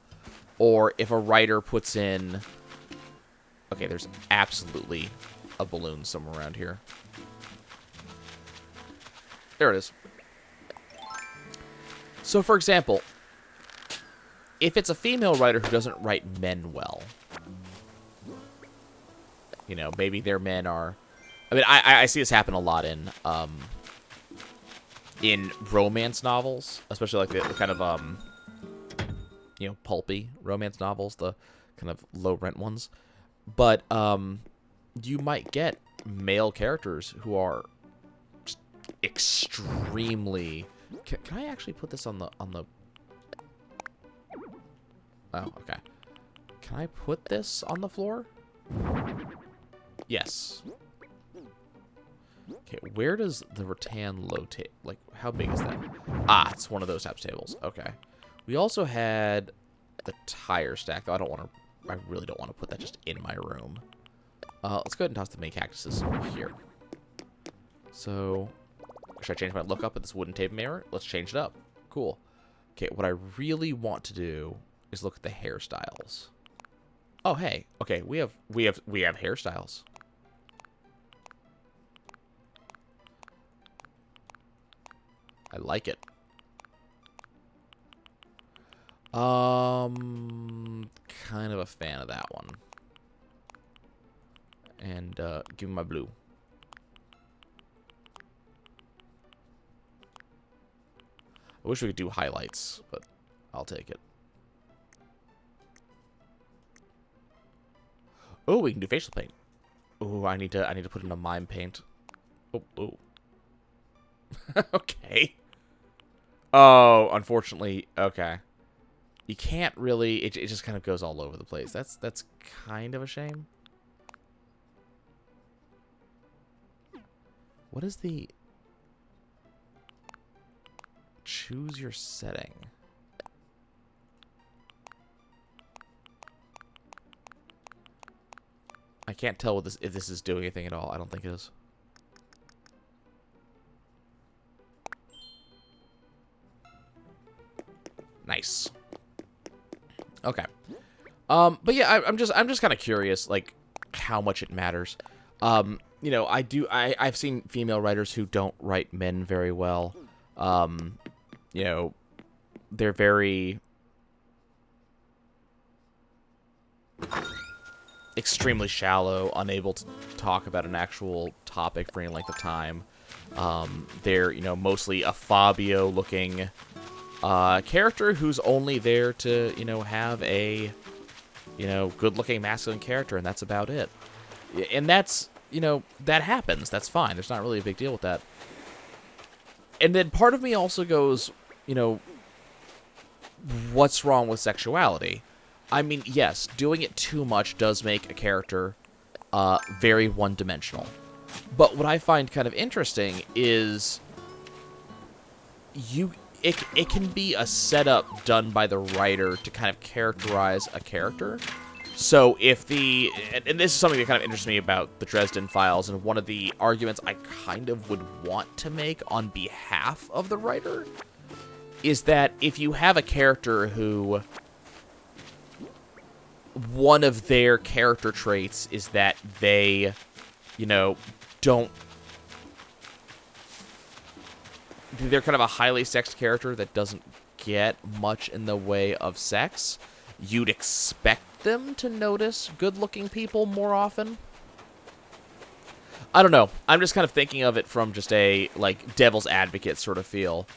or if a writer puts in, okay, there's absolutely a balloon somewhere around here. There it is. So, for example, if it's a female writer who doesn't write men well, you know, maybe their men are... I mean, I see this happen a lot in romance novels, especially like the kind of, you know, pulpy romance novels, the kind of low-rent ones. But you might get male characters who are just extremely... Can I actually put this on the... Oh, okay. Can I put this on the floor? Yes. Okay, where does the rattan low table... Like, how big is that? Ah, it's one of those types of tables. Okay. We also had the tire stack. Though I really don't want to put that just in my room. Let's go ahead and toss the mini cactuses here. So, should I change my look up at this wooden table mirror? Let's change it up. Cool. Okay, what I really want to do is look at the hairstyles. Oh, hey. Okay, we have hairstyles. I like it. Kind of a fan of that one. And give me my blue. I wish we could do highlights, but I'll take it. Oh, we can do facial paint. Oh, I need to put in a mime paint. Oh. Okay. Oh, unfortunately, okay. You can't really... It just kind of goes all over the place. That's kind of a shame. What is the... Choose your setting. I can't tell what if this is doing anything at all. I don't think it is. Nice. Okay. But yeah, I'm just kind of curious, like, how much it matters. You know, I've seen female writers who don't write men very well. You know, they're very extremely shallow, unable to talk about an actual topic for any length of time. They're, you know, mostly a Fabio-looking character who's only there to, you know, have a, you know, good-looking masculine character, and that's about it. And that's, you know, that happens. That's fine. There's not really a big deal with that. And then part of me also goes, you know, what's wrong with sexuality? I mean, yes, doing it too much does make a character very one-dimensional. But what I find kind of interesting is it can be a setup done by the writer to kind of characterize a character. So if and this is something that kind of interests me about the Dresden Files, and one of the arguments I kind of would want to make on behalf of the writer is that if you have a character who one of their character traits is that they, you know, they're kind of a highly sexed character that doesn't get much in the way of sex, you'd expect them to notice good-looking people more often. I don't know. I'm just kind of thinking of it from just a, like, devil's advocate sort of feel.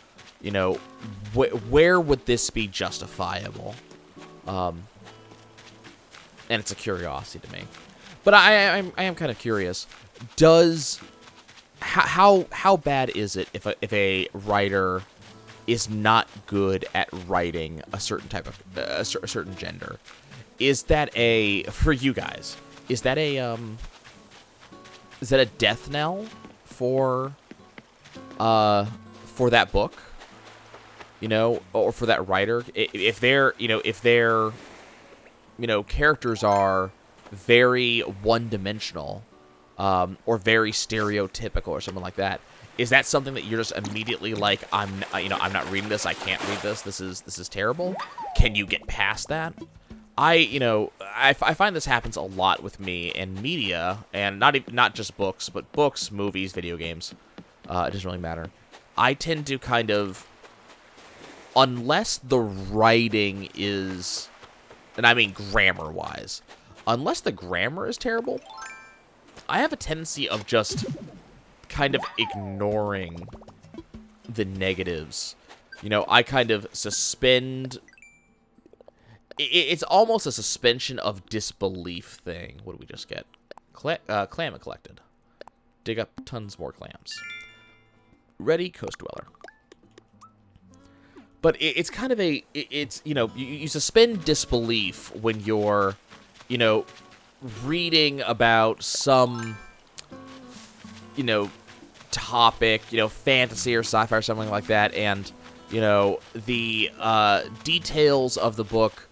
You know, where would this be justifiable? And it's a curiosity to me. But I am kind of curious. How bad is it if a writer is not good at writing a certain type of a certain gender? Is that for you guys? Is that a death knell for that book? You know, or for that writer? If their characters are very one-dimensional, or very stereotypical, or something like that, is that something that you're just immediately like, I'm not reading this. I can't read this. This is terrible. Can you get past that? I find this happens a lot with me in media, and not just books, but books, movies, video games. It doesn't really matter. I tend to kind of, unless the writing is, and I mean grammar-wise, unless the grammar is terrible, I have a tendency of just kind of ignoring the negatives. You know, I kind of suspend. It's almost a suspension of disbelief thing. What do we just get? Clam collected. Dig up tons more clams. Ready, Coast Dweller. But it's kind of you suspend disbelief when you're, reading about some, topic, fantasy or sci-fi or something like that, and, the details of the book,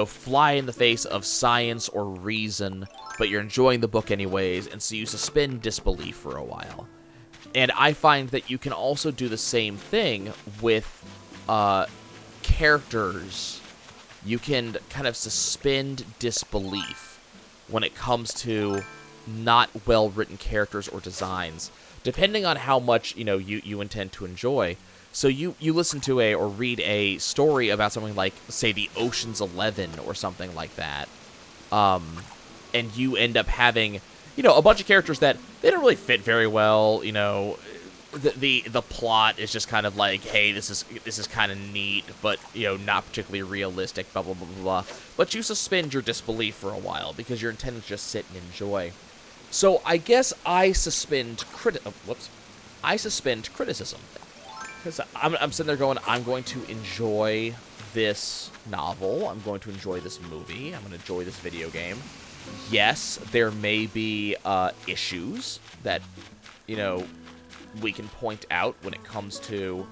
fly in the face of science or reason, but you're enjoying the book anyways, and so you suspend disbelief for a while. And I find that you can also do the same thing with characters. You can kind of suspend disbelief when it comes to not well-written characters or designs, depending on how much, you intend to enjoy. So you listen to or read a story about something like, say, the Ocean's 11 or something like that, and you end up having, a bunch of characters that they don't really fit very well. The plot is just kind of like, hey, this is kind of neat, but not particularly realistic, blah blah blah blah blah. But you suspend your disbelief for a while because you're intended to just sit and enjoy. So I guess I suspend criticism. Because I'm sitting there going, I'm going to enjoy this novel, I'm going to enjoy this movie, I'm going to enjoy this video game. Yes, there may be issues that, we can point out when it comes to,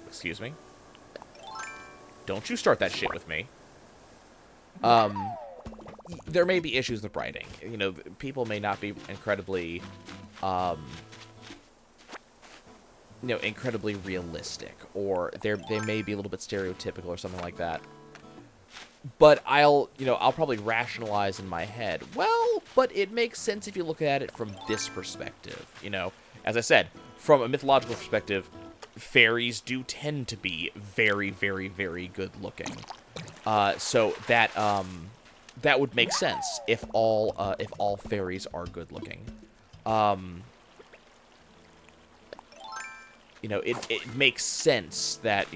excuse me. Don't you start that shit with me. There may be issues with writing. People may not be incredibly, incredibly realistic, or they may be a little bit stereotypical or something like that. But I'll probably rationalize in my head, well, but it makes sense if you look at it from this perspective. As I said, from a mythological perspective, fairies do tend to be very, very, very good looking. So that would make sense if all fairies are good looking. It makes sense that,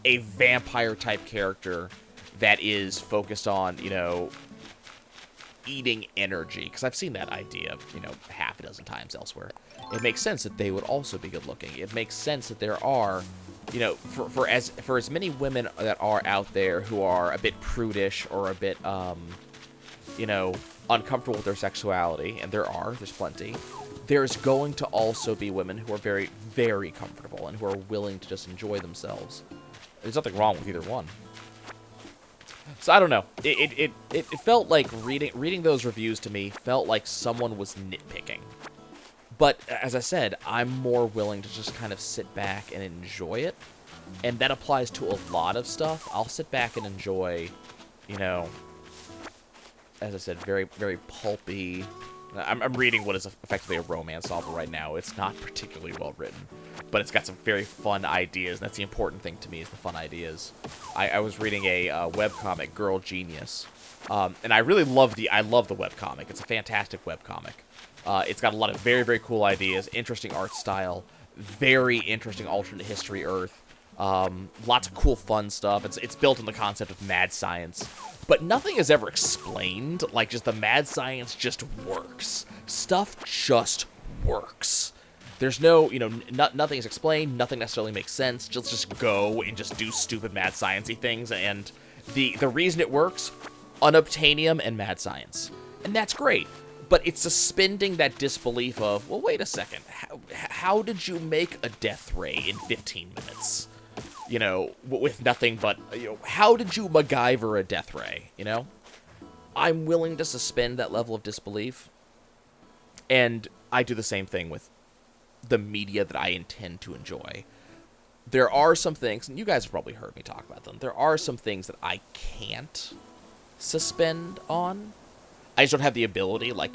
a vampire-type character that is focused on, eating energy. Because I've seen that idea, half a dozen times elsewhere. It makes sense that they would also be good-looking. It makes sense that there are, for as many women that are out there who are a bit prudish or a bit, uncomfortable with their sexuality, and there's plenty, there's going to also be women who are very, very comfortable and who are willing to just enjoy themselves. There's nothing wrong with either one. So I don't know. It felt like reading those reviews to me felt like someone was nitpicking. But as I said, I'm more willing to just kind of sit back and enjoy it. And that applies to a lot of stuff. I'll sit back and enjoy, as I said, very, very pulpy, I'm reading what is effectively a romance novel right now. It's not particularly well written, but it's got some very fun ideas, and that's the important thing to me, is the fun ideas. I was reading a webcomic, Girl Genius, and I really love the webcomic. It's a fantastic webcomic. It's got a lot of very, very cool ideas, interesting art style, very interesting alternate history Earth, lots of cool fun stuff. It's built on the concept of mad science, but nothing is ever explained. Like, just the mad science just works. Stuff just works. There's no, nothing is explained, nothing necessarily makes sense. Just go and just do stupid mad sciencey things, and the reason it works, unobtainium and mad science. And that's great. But it's suspending that disbelief of, well, wait a second, how did you make a death ray in 15 minutes? With nothing but, how did you MacGyver a death ray, I'm willing to suspend that level of disbelief. And I do the same thing with the media that I intend to enjoy. There are some things, and you guys have probably heard me talk about them, there are some things that I can't suspend on. I just don't have the ability, like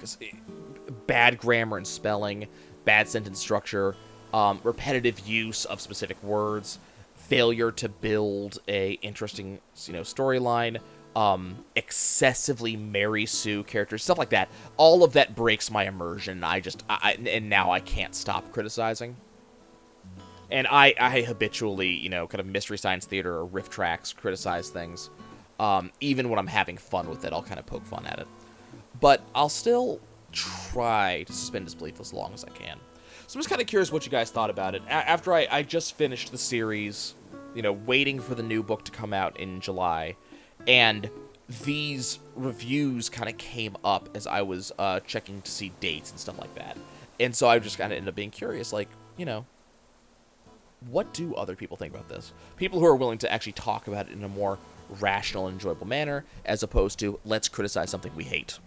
bad grammar and spelling, bad sentence structure, repetitive use of specific words, failure to build a interesting, storyline, excessively Mary Sue characters, stuff like that. All of that breaks my immersion. And now I can't stop criticizing. And I habitually, kind of Mystery Science Theater or riff tracks criticize things. Even when I'm having fun with it, I'll kind of poke fun at it. But I'll still try to suspend disbelief as long as I can. So I'm just kind of curious what you guys thought about it. After I just finished the series, waiting for the new book to come out in July, and these reviews kind of came up as I was checking to see dates and stuff like that. And so I just kind of ended up being curious, like, what do other people think about this? People who are willing to actually talk about it in a more rational and enjoyable manner, as opposed to, let's criticize something we hate.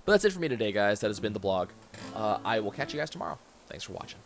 But that's it for me today, guys. That has been the blog. I will catch you guys tomorrow. Thanks for watching.